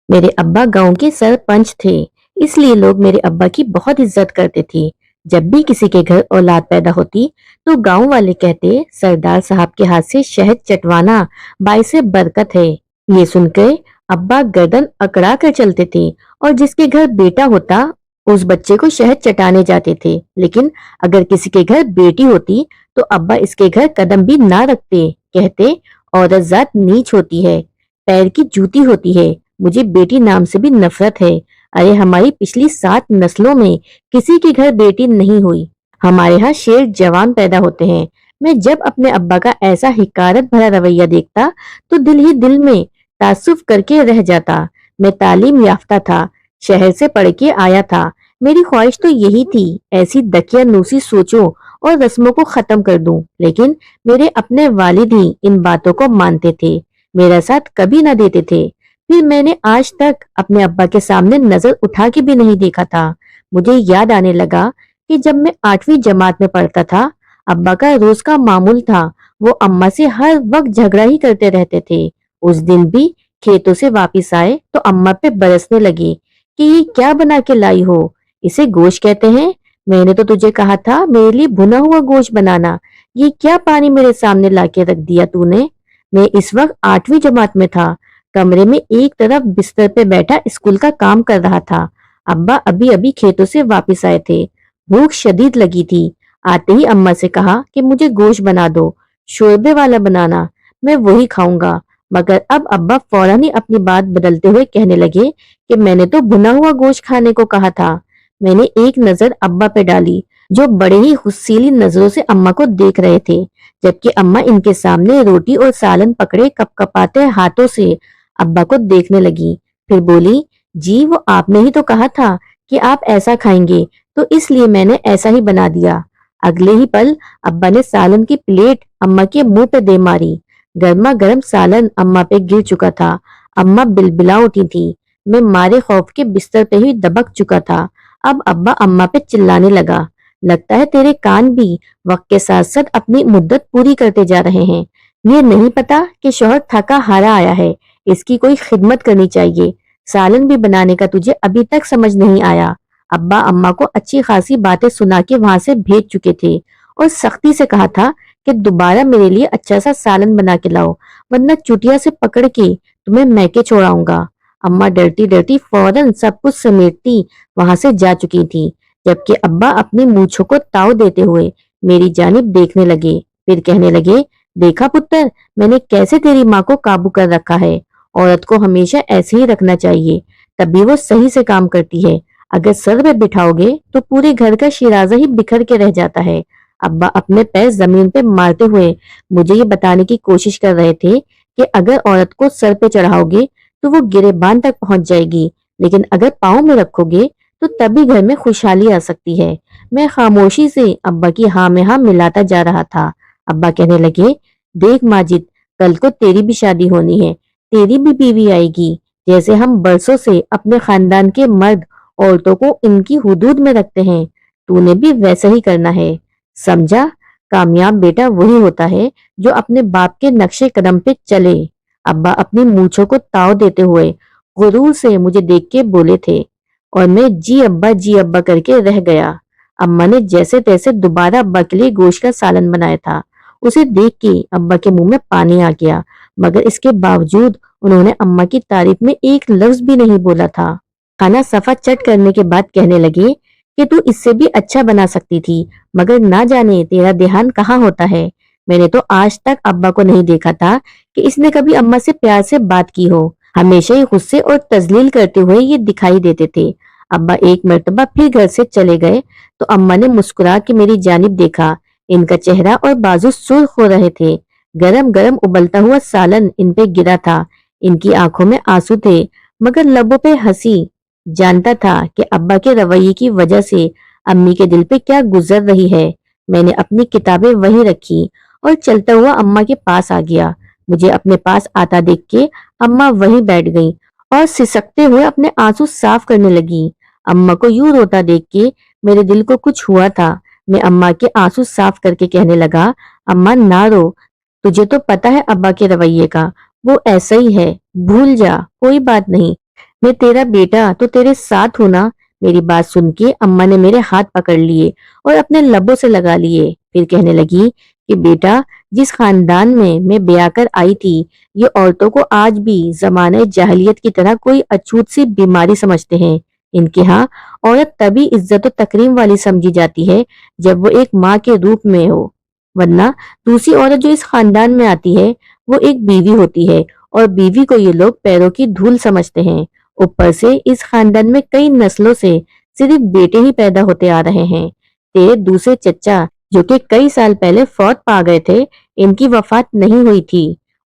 میرے ابا گاؤں کے سرپنچ تھے، اس لیے لوگ میرے ابا کی بہت عزت کرتے تھے۔ جب بھی کسی کے گھر اولاد پیدا ہوتی تو گاؤں والے کہتے سردار صاحب کے ہاتھ سے شہد چٹوانا باعث برکت ہے۔ یہ سن کر ابا گردن اکڑا کر چلتے تھے اور جس کے گھر بیٹا ہوتا اس بچے کو شہد چٹانے جاتے تھے، لیکن اگر کسی کے گھر بیٹی ہوتی تو ابا اس کے گھر قدم بھی نہ رکھتے، کہتے عورت ذات نیچ ہوتی ہے، پیر کی جوتی ہوتی ہے، مجھے بیٹی نام سے بھی نفرت ہے۔ ارے ہماری پچھلی 7 نسلوں میں کسی کے گھر بیٹی نہیں ہوئی، ہمارے ہاں شیر جوان پیدا ہوتے ہیں۔ میں جب اپنے ابا کا ایسا حقارت بھرا رویہ دیکھتا تو دل ہی دل میں تعصب کر کے رہ جاتا۔ میں تعلیم یافتہ تھا، شہر سے پڑھ کے آیا تھا، میری خواہش تو یہی تھی ایسی دقیانوسی سوچوں اور رسموں کو ختم کر دوں، لیکن میرے اپنے والد ہی ان باتوں کو مانتے تھے، میرا ساتھ کبھی نہ دیتے تھے۔ پھر میں نے آج تک اپنے ابا کے سامنے نظر اٹھا کے بھی نہیں دیکھا تھا۔ مجھے یاد آنے لگا کہ جب میں 8ویں جماعت میں پڑھتا تھا، ابا کا روز کا معمول تھا وہ اماں سے ہر وقت جھگڑا ہی کرتے رہتے تھے۔ اس دن بھی کھیتوں سے واپس آئے تو اماں پہ برسنے لگی کہ یہ کیا بنا کے لائی ہو، اسے گوشت کہتے ہیں، میں نے تو تجھے کہا تھا میرے لیے بھنا ہوا گوشت بنانا، یہ کیا پانی میرے سامنے لا کے رکھ دیا تو نے۔ میں اس وقت 8ویں جماعت میں تھا، کمرے میں ایک طرف بستر پہ بیٹھا اسکول کا کام کر رہا تھا۔ ابا ابھی ابھی کھیتوں سے واپس آئے تھے، بھوک شدید لگی تھی۔ آتے ہی اماں سے کہا کہ مجھے گوشت بنا دو، شوربے والا بنانا، میں وہی کھاؤں گا۔ مگر اب ابا فوراً ہی اپنی بات بدلتے ہوئے کہنے لگے کہ میں نے تو بھنا ہوا گوشت کھانے کو کہا تھا۔ میں نے ایک نظر ابا پہ ڈالی جو بڑے ہی غصیلی نظروں سے اماں کو دیکھ رہے تھے، جبکہ اماں ان کے سامنے روٹی اور سالن پکڑے کپ کپاتے ہاتھوں سے ابا کو دیکھنے لگی۔ پھر بولی، جی وہ آپ نے ہی تو کہا تھا کہ آپ ایسا کھائیں گے تو اس لیے میں نے ایسا ہی بنا دیا۔ اگلے ہی پل ابا نے سالن کی پلیٹ اماں کے منہ پہ دے ماری، گرما گرم سالن اماں پہ گر چکا تھا۔ اماں بلبلا اٹھی تھی، میں مارے خوف کے بستر پہ ہی دبک چکا تھا۔ اب ابا اماں پہ چلانے لگا، لگتا ہے تیرے کان بھی وقت کے ساتھ ساتھ اپنی مدت پوری کرتے جا رہے ہیں، یہ نہیں پتا کہ شوہر تھکا ہارا آیا ہے، اس کی کوئی خدمت کرنی چاہیے، سالن بھی بنانے کا تجھے ابھی تک سمجھ نہیں آیا۔ ابا اماں کو اچھی خاصی باتیں سنا کے وہاں سے بھیج چکے تھے اور سختی سے کہا تھا کہ دوبارہ میرے لیے اچھا سا سالن بنا کے لاؤ ورنہ چٹیا سے پکڑ کے تمہیں میکے چھوڑاؤں گا۔ اماں ڈرتی ڈرتی فوراً سب کچھ سمیٹتی وہاں سے جا چکی تھی، جبکہ ابا اپنی مونچھوں کو تاؤ دیتے ہوئے میری جانب دیکھنے لگے، پھر کہنے لگے، دیکھا پتر، میں نے کیسے تیری ماں کو قابو کر رکھا ہے، عورت کو ہمیشہ ایسے ہی رکھنا چاہیے تبھی وہ صحیح سے کام کرتی ہے، اگر سر پہ بٹھاؤ گے تو پورے گھر کا شیرازہ ہی بکھر کے رہ جاتا ہے۔ ابا اپنے پیر زمین پہ مارتے ہوئے مجھے یہ بتانے کی کوشش کر رہے تھے کہ اگر عورت کو سر پہ چڑھاؤ گے تو وہ گریبان تک پہنچ جائے گی، لیکن اگر پاؤں میں رکھو گے تو تبھی گھر میں خوشحالی آ سکتی ہے۔ میں خاموشی سے ابا کی ہاں میں ہاں ملاتا جا رہا تھا۔ ابا کہنے لگے، دیکھ ماجد، کل کو تیری بھی شادی ہونی ہے، تیری بھی بیوی آئے گی، جیسے ہم برسوں سے اپنے خاندان کے مرد عورتوں کو ان کی حدود میں رکھتے ہیں، تو نے بھی ویسا ہی کرنا ہے، سمجھا؟ کامیاب بیٹا وہی ہوتا ہے جو اپنے باپ کے نقشے قدم پہ چلے۔ ابا اپنی مونچھوں کو تاؤ دیتے ہوئے غرور سے مجھے دیکھ کے بولے تھے اور میں جی ابا کر کے رہ گیا۔ اماں نے جیسے تیسے دوبارہ ابا کے لیے گوشت کا سالن بنایا تھا، اسے دیکھ کے ابا کے منہ میں پانی آ گیا، مگر اس کے باوجود انہوں نے اماں کی تعریف میں ایک لفظ بھی نہیں بولا تھا۔ کھانا صفا چٹ کرنے کے بعد کہنے لگے کہ تو اس سے بھی اچھا بنا سکتی تھی، مگر نہ جانے تیرا دھیان کہاں ہوتا ہے۔ میں نے تو آج تک ابا کو نہیں دیکھا تھا کہ اس نے کبھی اماں سے پیار سے بات کی ہو، ہمیشہ ہی غصے اور تذلیل کرتے ہوئے یہ دکھائی دیتے تھے۔ ابا ایک مرتبہ پھر گھر سے چلے گئے تو اماں نے مسکرا کے میری جانب دیکھا، ان کا چہرہ اور بازو سرخ ہو رہے تھے، گرم گرم ابلتا ہوا سالن ان پہ گرا تھا، ان کی آنکھوں میں آنسو تھے مگر لبوں پہ ہنسی۔ جانتا تھا کہ ابا کے رویے کی وجہ سے امی کے دل پہ کیا گزر رہی ہے۔ میں نے اپنی کتابیں وہیں رکھی اور چلتا ہوا اماں کے پاس آ گیا۔ مجھے اپنے پاس آتا دیکھ کے اماں وہیں بیٹھ گئی اور سسکتے ہوئے اپنے آنسو صاف کرنے لگی۔ اماں کو یوں روتا دیکھ کے میرے دل کو کچھ ہوا تھا۔ میں اماں کے آنسو صاف کر کے کہنے لگا، اماں نہ رو، تجھے تو پتا ہے ابا کے رویے کا، وہ ایسا ہی ہے، بھول جا، کوئی بات نہیں، میں تیرا بیٹا تو تیرے ساتھ ہوں نا۔ میری بات سن کے اماں نے میرے ہاتھ پکڑ لیے اور اپنے لبوں سے لگا لیے، پھر کہنے لگی کہ بیٹا، جس خاندان میں بیاہ کر آئی تھی، یہ عورتوں کو آج بھی زمانہ جاہلیت کی طرح کوئی اچھوت سی بیماری سمجھتے ہیں۔ ان کے ہاں عورت تبھی عزت و تکریم والی سمجھی جاتی ہے جب وہ ایک ماں کے روپ میں ہو، ورنہ دوسری عورت جو اس خاندان میں آتی ہے وہ ایک بیوی ہوتی ہے، اور بیوی کو یہ لوگ پیروں کی دھول سمجھتے ہیں۔ اوپر سے اس خاندان میں کئی نسلوں سے صرف بیٹے ہی پیدا ہوتے آ رہے ہیں۔ تیرے دوسرے چچا جو کہ کئی سال پہلے فوت پا گئے تھے، ان کی وفات نہیں ہوئی تھی،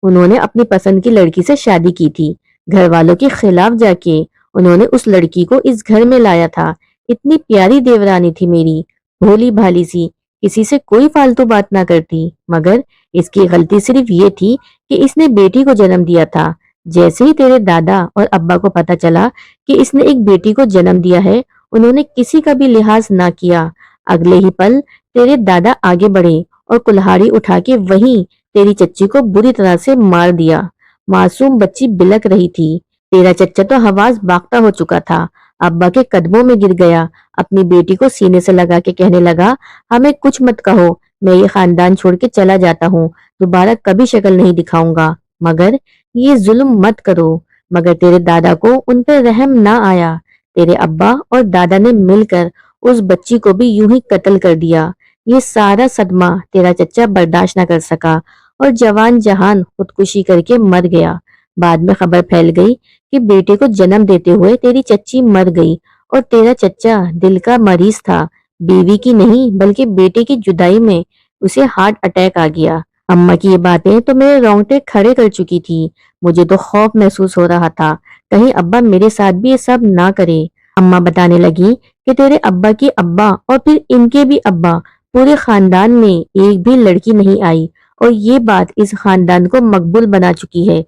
انہوں نے اپنی پسند کی لڑکی سے شادی کی تھی، گھر والوں کے خلاف جا کے انہوں نے اس لڑکی کو اس گھر میں لایا تھا۔ اتنی پیاری دیورانی تھی میری، بھولی بھالی سی، کسی سے کوئی فالتو بات نہ کرتی، مگر اس کی غلطی صرف یہ تھی کہ اس نے بیٹی کو جنم دیا تھا۔ جیسے ہی تیرے دادا اور ابا کو پتا چلا کہ اس نے ایک بیٹی کو جنم دیا ہے، انہوں نے کسی کا بھی لحاظ نہ کیا۔ اگلے ہی پل تیرے دادا آگے بڑھے اور کلہاڑی اٹھا کے وہیں تیری چچی کو بری طرح سے مار دیا۔ معصوم بچی بلک رہی تھی، تیرا چچا تو حواس باختہ ہو چکا تھا، ابا کے قدموں میں گر گیا، اپنی بیٹی کو سینے سے لگا کے کہنے لگا، ہمیں کچھ مت کہو، میں یہ خاندان چھوڑ کے چلا جاتا ہوں، دوبارہ کبھی شکل نہیں دکھاؤں گا، مگر یہ ظلم مت کرو۔ مگر تیرے دادا کو ان پر رحم نہ آیا، تیرے ابا اور دادا نے مل کر اس بچی کو بھی یوں ہی قتل کر دیا۔ یہ سارا صدمہ تیرا چچا برداشت نہ کر سکا اور جوان جہان خودکشی کر کے مر گیا۔ بعد میں خبر پھیل گئی کہ بیٹے کو جنم دیتے ہوئے تیری چچی مر گئی، اور تیرا چچا دل کا مریض تھا، بیوی کی نہیں بلکہ بیٹے کی جدائی میں اسے ہارٹ اٹیک آ گیا۔ اماں کی یہ باتیں تو میرے رونگٹے کھڑے کر چکی تھی، مجھے تو خوف محسوس ہو رہا تھا کہیں ابا میرے ساتھ بھی یہ سب نہ کرے۔ اماں بتانے لگی کہ تیرے ابا کی ابا اور پھر ان کے بھی ابا، پورے خاندان میں ایک بھی لڑکی نہیں آئی، اور یہ بات اس خاندان کو مقبول بنا چکی ہے۔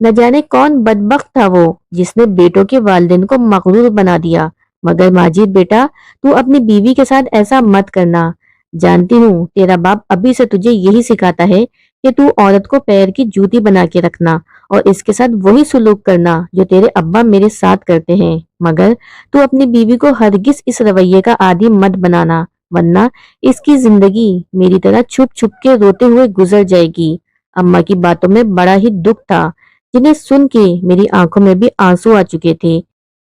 نہ جانے کون بدبخت تھا وہ جس نے بیٹوں کے والدین کو مغرور بنا دیا، مگر ماجد بیٹا، تو اپنی بیوی کے ساتھ ایسا مت کرنا۔ جانتی ہوں تیرا باپ ابھی سے تجھے یہی سکھاتا ہے کہ تو عورت کو پیر کی جوتی بنا کے رکھنا اور اس کے ساتھ وہی سلوک کرنا جو تیرے ابا میرے ساتھ کرتے ہیں، مگر تو اپنی بیوی کو ہرگز اس رویے کا عادی مت بنانا، ورنہ اس کی زندگی میری طرح چھپ چھپ کے روتے ہوئے گزر جائے گی۔ اماں کی باتوں میں بڑا ہی دکھ تھا، جنہیں سن کے میری آنکھوں میں بھی آنسو آ چکے تھے۔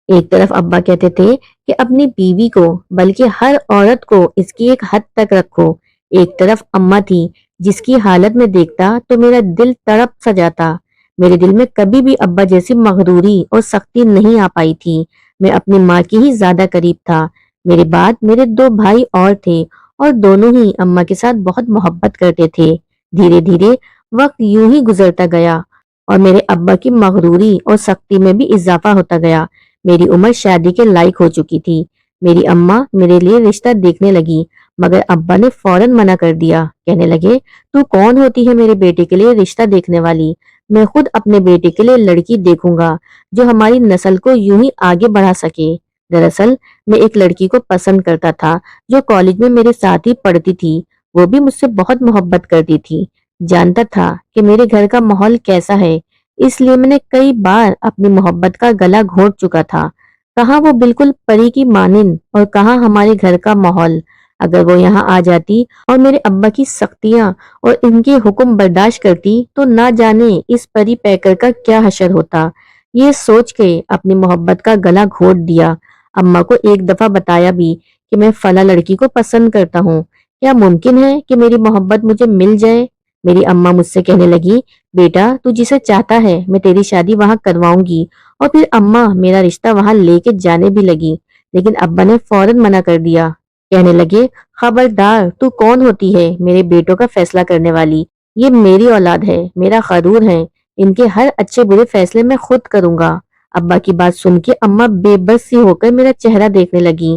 ایک طرف ابا کہتے تھے کہ اپنی بیوی کو بلکہ ہر عورت کو اس کی ایک حد تک رکھو، ایک طرف اماں تھی جس کی حالت میں دیکھتا تو میرا دل تڑپ سا جاتا۔ میرے دل میں کبھی بھی ابا جیسی مغروری اور سختی نہیں آ پائی تھی، میں اپنی ماں کی ہی زیادہ قریب تھا۔ میرے بعد میرے دو بھائی اور تھے، اور دونوں ہی اماں کے ساتھ بہت محبت کرتے تھے۔ دھیرے دھیرے وقت یوں ہی گزرتا گیا اور میرے ابا کی مغروری اور سختی میں بھی اضافہ ہوتا گیا۔ میری عمر شادی کے لائق ہو چکی تھی، میری اماں میرے لیے رشتہ دیکھنے لگی، مگر ابا نے فوراً منع کر دیا، کہنے لگے، تو کون ہوتی ہے میرے بیٹے کے لیے رشتہ دیکھنے والی؟ میں خود اپنے بیٹے کے لیے لڑکی دیکھوں گا جو ہماری نسل کو یوں ہی آگے بڑھا سکے۔ دراصل میں ایک لڑکی کو پسند کرتا تھا جو کالج میں میرے ساتھ ہی پڑھتی تھی، وہ بھی مجھ سے بہت محبت کرتی تھی، جانتا تھا کہ میرے گھر کا ماحول کیسا ہے، اس لیے میں نے کئی بار اپنی محبت کا گلا گھونٹ چکا تھا۔ کہاں وہ بالکل پری کی مانند اور کہاں ہمارے گھر کا ماحول۔ اگر وہ یہاں آ جاتی اور میرے ابا کی سختیاں اور ان کے حکم برداشت کرتی تو نہ جانے اس پری پیکر کا کیا حشر ہوتا۔ یہ سوچ کے اپنی محبت کا گلا گھونٹ دیا۔ اماں کو ایک دفعہ بتایا بھی کہ میں فلاں لڑکی کو پسند کرتا ہوں، کیا ممکن ہے کہ میری محبت مجھے مل جائے؟ میری اماں مجھ سے کہنے لگی، بیٹا تو جسے چاہتا ہے میں تیری شادی وہاں کرواؤں گی، اور پھر اماں میرا رشتہ وہاں لے کے جانے بھی لگی، لیکن ابا نے فوراً منع کر دیا، کہنے لگے، خبردار، تو کون ہوتی ہے میرے بیٹوں کا فیصلہ کرنے والی؟ یہ میری اولاد ہے، میرا غرور ہے، ان کے ہر اچھے برے فیصلے میں خود کروں گا۔ ابا کی بات سن کے اماں بے بس سی ہو کر میرا چہرہ دیکھنے لگی۔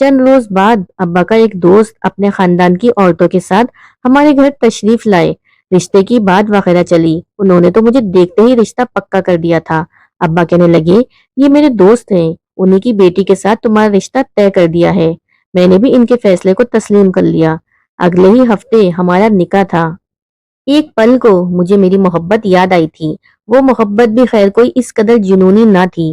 چند روز بعد ابا کا ایک دوست اپنے خاندان کی عورتوں کے ساتھ ہمارے گھر تشریف لائے، رشتے کی بات وغیرہ چلی، انہوں نے تو مجھے دیکھتے ہی رشتہ پکا کر دیا تھا۔ ابا کہنے لگے، یہ میرے دوست ہیں، انہی کی بیٹی کے ساتھ تمہارا رشتہ طے کر دیا ہے۔ میں نے بھی ان کے فیصلے کو تسلیم کر لیا۔ اگلے ہی ہفتے ہمارا نکاح تھا۔ ایک پل کو مجھے میری محبت یاد آئی تھی، وہ محبت بھی خیر کوئی اس قدر جنونی نہ تھی،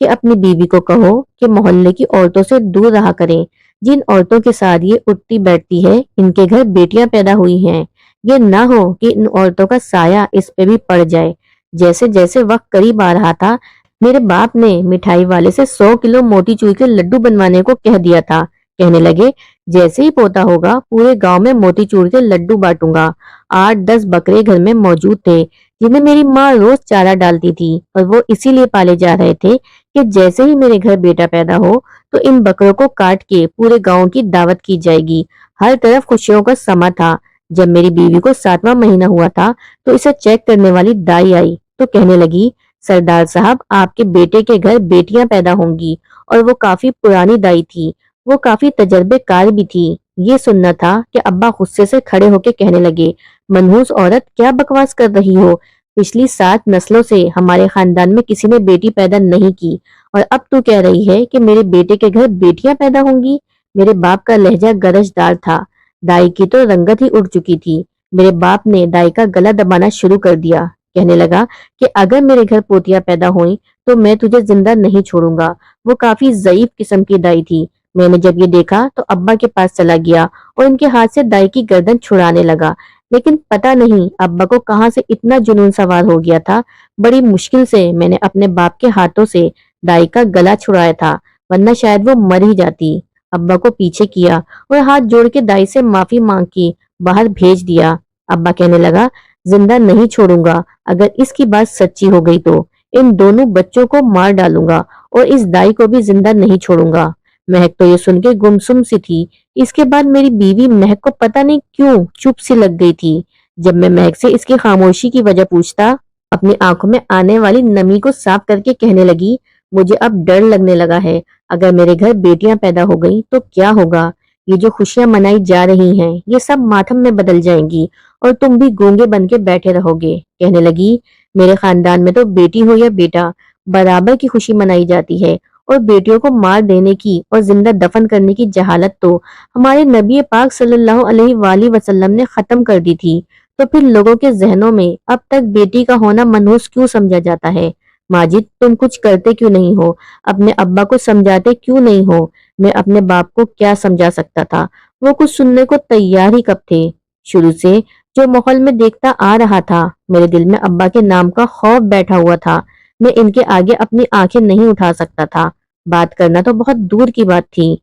کہ اپنی بیوی کو کہو کہ محلے کی عورتوں سے دور رہا کریں۔ جن عورتوں کے ساتھ یہ اٹھتی بیٹھتی ہے ان کے گھر بیٹیاں پیدا ہوئی ہیں۔ یہ نہ ہو کہ ان عورتوں کا سایہ اس پہ بھی پڑ جائے۔ جیسے جیسے وقت قریب آ رہا تھا میرے باپ نے مٹھائی والے سے 100 کلو موتی چور کے لڈو بنوانے کو کہہ دیا تھا۔ کہنے لگے جیسے ہی پوتا ہوگا پورے گاؤں میں موتی چور کے لڈو بانٹوں گا۔ 8-10 بکرے گھر میں موجود تھے جنہیں میری ماں روز چارہ ڈالتی تھی اور وہ اسی لیے پالے جا رہے تھے کہ جیسے ہی میرے گھر بیٹا پیدا ہو تو ان بکروں کو کاٹ کے پورے گاؤں کی دعوت کی جائے گی۔ ہر طرف خوشیوں کا سما تھا۔ جب میری بیوی کو 7واں مہینہ ہوا تھا تو اسے چیک کرنے والی دائی آئی تو کہنے لگی سردار صاحب آپ کے بیٹے کے گھر بیٹیاں پیدا ہوں گی، اور وہ کافی پرانی دائی تھی، وہ کافی تجربے کار بھی تھی۔ یہ سننا تھا کہ ابا غصے سے کھڑے ہو کے کہنے لگے منحوس عورت کیا بکواس کر رہی ہو، پچھلی 7 نسلوں سے ہمارے خاندان میں کسی نے بیٹی پیدا نہیں کی اور اب تو کہہ رہی ہے کہ میرے بیٹے کے گھر بیٹیاں پیدا ہوں گی۔ میرے باپ کا لہجہ گرجدار تھا، دائی کی تو رنگت ہی اڑ چکی تھی۔ میرے باپ نے دائی کا گلا دبانا شروع کر دیا، کہنے لگا کہ اگر میرے گھر پوتیاں پیدا ہوئیں تو میں تجھے زندہ نہیں چھوڑوں گا۔ وہ کافی ضعیف قسم کی دائی تھی۔ میں نے جب یہ دیکھا تو ابا کے پاس چلا گیا اور ان کے ہاتھ سے دائی کی گردن چھڑانے لگا، لیکن پتہ نہیں ابا کو کہاں سے اتنا جنون سوار ہو گیا تھا۔ بڑی مشکل سے میں نے اپنے باپ کے ہاتھوں سے دائی کا گلا چھڑایا تھا، ورنہ شاید وہ مر ہی جاتی۔ ابا کو پیچھے کیا اور ہاتھ جوڑ کے دائی سے معافی مانگ کی باہر بھیج دیا۔ ابا کہنے لگا زندہ نہیں چھوڑوں گا، اگر اس کی بات سچی ہو گئی تو ان دونوں بچوں کو مار ڈالوں گا اور اس دائی کو بھی زندہ نہیں چھوڑوں گا۔ مہک تو یہ سن کے گمسم سی تھی۔ اس کے بعد میری بیوی مہک کو پتہ نہیں کیوں چپ سی لگ گئی تھی۔ جب میں مہک سے اس کی خاموشی کی وجہ پوچھتا اپنی آنکھوں میں آنے والی نمی کو صاف کر کے کہنے لگی مجھے اب ڈر لگنے لگا ہے، اگر میرے گھر بیٹیاں پیدا ہو گئی تو کیا ہوگا؟ یہ جو خوشیاں منائی جا رہی ہیں یہ سب ماتم میں بدل جائیں گی اور تم بھی گونگے بن کے بیٹھے رہو گے۔ کہنے لگی میرے خاندان میں تو بیٹی ہو یا بیٹا برابر کی خوشی منائی جاتی ہے، اور بیٹیوں کو مار دینے کی اور زندہ دفن کرنے کی جہالت تو ہمارے نبی پاک صلی اللہ علیہ وآلہ وسلم نے ختم کر دی تھی، تو پھر لوگوں کے ذہنوں میں اب تک بیٹی کا ہونا منحوس کیوں سمجھا جاتا ہے؟ ماجد تم کچھ کرتے کیوں نہیں ہو؟ اپنے ابا کو سمجھاتے کیوں نہیں ہو؟ میں اپنے باپ کو کیا سمجھا سکتا تھا؟ وہ کچھ سننے کو تیار ہی کب تھے۔ شروع سے جو ماحول میں دیکھتا آ رہا تھا میرے دل میں ابا کے نام کا خوف بیٹھا ہوا تھا۔ میں ان کے آگے اپنی آنکھیں نہیں اٹھا سکتا تھا، بات کرنا تو بہت دور کی بات تھی۔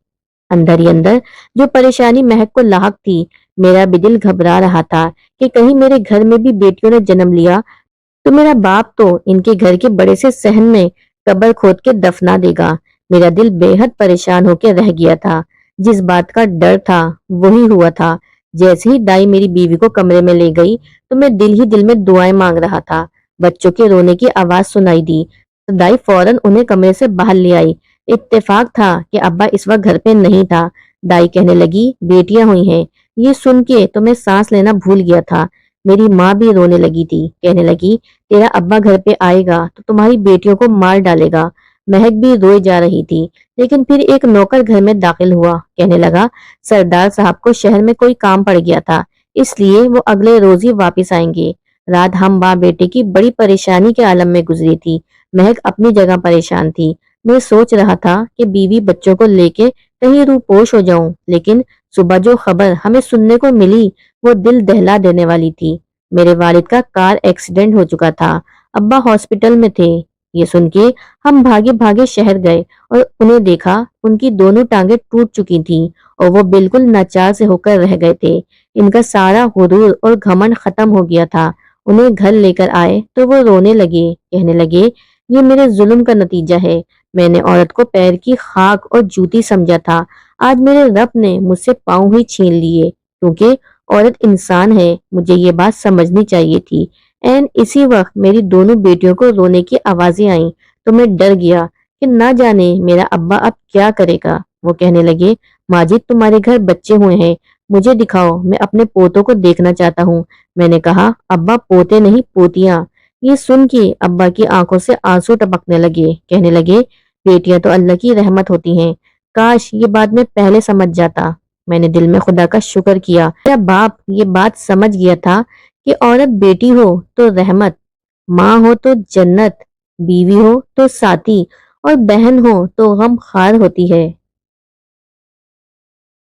اندر ہی اندر جو پریشانی مہک کو لاحق تھی، میرا بھی دل گھبرا رہا تھا کہ کہیں میرے گھر میں بھی بیٹیوں نے جنم لیا تو میرا باپ تو ان کے گھر کے بڑے سے صحن میں قبر کھود کے دفنا دے گا۔ میرا دل بے حد پریشان ہو کے رہ گیا تھا۔ جس بات کا ڈر تھا وہی ہوا تھا۔ جیسے ہی دائی میری بیوی کو کمرے میں لے گئی تو میں دل ہی دل میں دعائیں مانگ رہا تھا۔ بچوں کے رونے کی آواز سنائی دی تو دائی فوراً انہیں کمرے سے باہر لے آئی۔ اتفاق تھا کہ ابا اس وقت گھر پہ نہیں تھا۔ دائی کہنے لگی بیٹیاں ہوئی ہیں۔ یہ سن کے تو میں سانس لینا بھول گیا تھا۔ میری ماں بھی رونے لگی تھی، کہنے لگی تیرا ابا گھر پہ آئے گا تو تمہاری بیٹیوں کو مار ڈالے گا۔ مہک بھی روئے جا رہی تھی، لیکن پھر ایک نوکر گھر میں داخل ہوا، کہنے لگا سردار صاحب کو شہر میں کوئی کام پڑ گیا تھا، اس لیے وہ اگلے روز ہی واپس آئیں گے۔ رات ہم باپ بیٹے کی بڑی پریشانی کے عالم میں گزری تھی۔ مہک اپنی جگہ پریشان تھی۔ میں سوچ رہا تھا کہ بیوی بچوں کو لے کے کہیں روپوش ہو جاؤں، لیکن صبح جو خبر ہمیں سننے کو ملی وہ دل دہلا دینے والی تھی۔ میرے والد کا کار ایکسیڈنٹ ہو چکا تھا، ابا ہاسپٹل میں تھے۔ یہ سن کے ہم بھاگے بھاگے شہر گئے اور انہیں دیکھا، ان کی دونوں ٹانگیں ٹوٹ چکی تھیں اور وہ بالکل ناچار سے ہو کر رہ گئے تھے۔ ان کا سارا غرور اور گھمنڈ ختم ہو گیا تھا۔ انہیں گھر لے کر آئے تو وہ رونے لگے، کہنے لگے یہ میرے ظلم کا نتیجہ ہے۔ میں نے عورت کو پیر کی خاک اور جوتی سمجھا تھا، آج میرے رب نے مجھ سے پاؤں ہی چھین لیے، کیونکہ عورت انسان ہے۔ مجھے یہ بات سمجھنی چاہیے تھی۔ این اسی وقت میری دونوں بیٹیوں کو رونے کی آوازیں آئیں تو میں ڈر گیا کہ نہ جانے میرا ابا اب کیا کرے گا۔ وہ کہنے لگے ماجد تمہارے گھر بچے ہوئے ہیں، مجھے دکھاؤ، میں اپنے پوتوں کو دیکھنا چاہتا ہوں۔ میں نے کہا ابا پوتے نہیں پوتیاں۔ یہ سن کے ابا کی آنکھوں سے آنسو ٹپکنے لگے، کہنے لگے بیٹیاں تو اللہ کی رحمت ہوتی ہیں، کاش یہ بات میں پہلے سمجھ جاتا۔ میں نے دل میں خدا کا شکر کیا میرا باپ یہ بات سمجھ گیا تھا کہ عورت بیٹی ہو تو رحمت، ماں ہو تو جنت، بیوی ہو تو ساتھی اور بہن ہو تو غم خوار ہوتی ہے۔